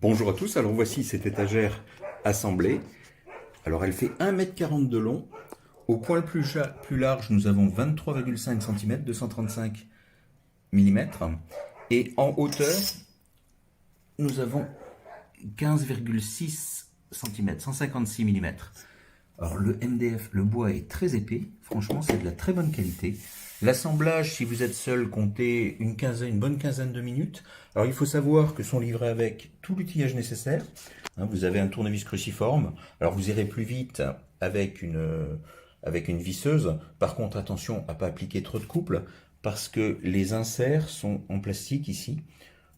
Bonjour à tous, alors voici cette étagère assemblée. Alors elle fait 1,40 m de long. Au point le plus large, nous avons 23,5 cm, 235 mm. Et en hauteur, nous avons 15,6 cm, 156 mm. Alors le MDF, le bois est très épais, franchement c'est de la très bonne qualité. L'assemblage, si vous êtes seul, comptez une bonne quinzaine de minutes. Alors il faut savoir que sont livrés avec tout l'outillage nécessaire. Vous avez un tournevis cruciforme. Alors vous irez plus vite avec une visseuse. Par contre, attention à ne pas appliquer trop de couple parce que les inserts sont en plastique ici.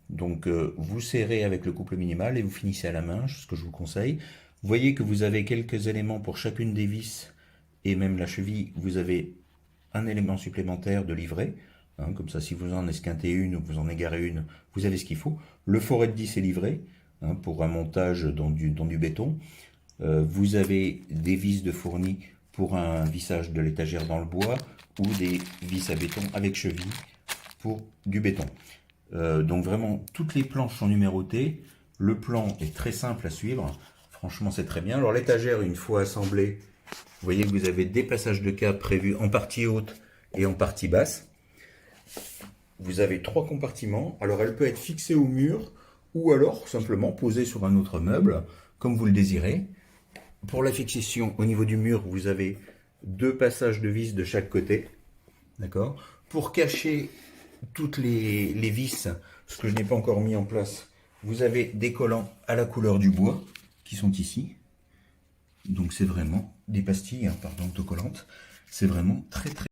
Donc vous serrez avec le couple minimal et vous finissez à la main, ce que je vous conseille. Vous voyez que vous avez quelques éléments pour chacune des vis et même la cheville, vous avez un élément supplémentaire de livret. Comme ça, si vous en esquintez une ou vous en égarez une, vous avez ce qu'il faut. Le foret de 10 est livré pour un montage dans du béton. Vous avez des vis de fourni pour un vissage de l'étagère dans le bois ou des vis à béton avec cheville pour du béton. Donc vraiment, toutes les planches sont numérotées. Le plan est très simple à suivre. Franchement, c'est très bien. Alors l'étagère, une fois assemblée, vous voyez que vous avez des passages de câbles prévus en partie haute et en partie basse. Vous avez 3 compartiments. Alors elle peut être fixée au mur ou alors simplement posée sur un autre meuble, comme vous le désirez. Pour la fixation au niveau du mur, vous avez 2 passages de vis de chaque côté. D'accord. Pour cacher toutes les vis, ce que je n'ai pas encore mis en place, vous avez des collants à la couleur du bois qui sont ici. Donc c'est vraiment des pastilles, pardon, autocollantes. C'est vraiment très très